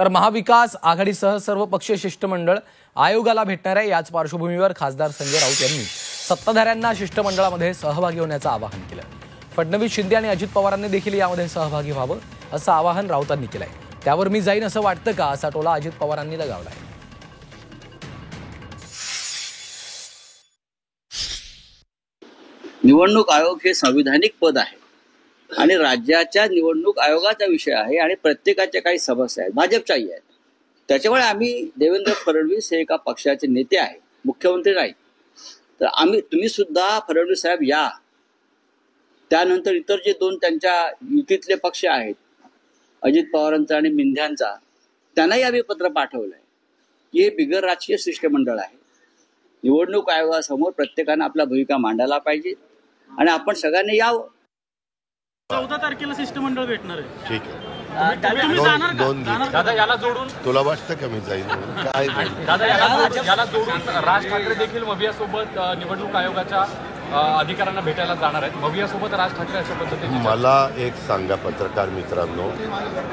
तर महाविकास आघाडीसह सर्व पक्षीय शिष्टमंडळ आयोगाला भेटणार आहे। याच पार्श्वभूमीवर खासदार संजय राऊत यांनी सत्ताधाऱ्यांना शिष्टमंडळामध्ये सहभागी होण्याचं आवाहन केलं। फडणवीस, शिंदे आणि अजित पवारांनी देखील यामध्ये सहभागी व्हावं असं आवाहन राऊतांनी केलंय। त्यावर मी जाईन असं वाटतं का असा टोला अजित पवारांनी लगावलाय। निवडणूक आयोग हे संविधानिक पद आहे आणि राज्याच्या निवडणूक आयोगाचा विषय आहे आणि प्रत्येकाच्या काही समस्या आहेत, भाजपच्याही आहेत। त्याच्यामुळे आम्ही देवेंद्र फडणवीस हे एका पक्षाचे नेते आहे, मुख्यमंत्री नाही, तर तुम्ही सुद्धा फडणवीस साहेब या। त्यानंतर इतर जे दोन त्यांच्या युतीतले पक्ष आहेत, अजित पवारांचा आणि मिंध्यांचा, त्यांनाही आम्ही पत्र पाठवलंय की हे बिगर राजकीय शिष्टमंडळ आहे। निवडणूक आयोगासमोर प्रत्येकानं आपला भूमिका मांडायला पाहिजे आणि आपण सगळ्यांनी यावं। 14 तारखेला शिष्टमंडळ भेटणार आहे। ठीक आहे, दोन दादा याला जोडून तुला वाटतं का मी जाईल काय दादा याला जोडून राज ठाकरे देखील मवियासोबत निवडणूक आयोगाच्या अधिकाऱ्यांना भेटायला जाणार आहेत। मवियासोबत राज ठाकरे अशा पद्धतीने मला एक सांगा पत्रकार मित्रांनो,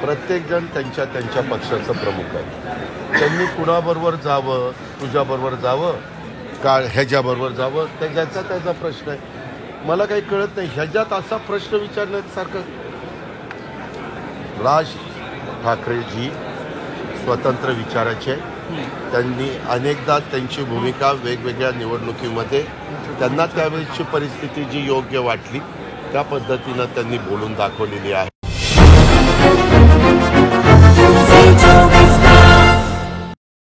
प्रत्येक जण त्यांच्या त्यांच्या पक्षाचं प्रमुख आहे। त्यांनी कुणाबरोबर जावं, तुझ्याबरोबर जावं का ह्याच्याबरोबर जावं, त्याचा प्रश्न आहे। मला काही कळत नाही ह्याच्यात असा प्रश्न विचारण्यासारखं। राज ठाकरेजी स्वतंत्र विचाराचे, त्यांनी अनेकदा त्यांची भूमिका वेगवेगळ्या निवडणुकीमध्ये त्यांना त्यावेळेची परिस्थिती जी योग्य वाटली त्या पद्धतीनं त्यांनी बोलून दाखवलेली आहे।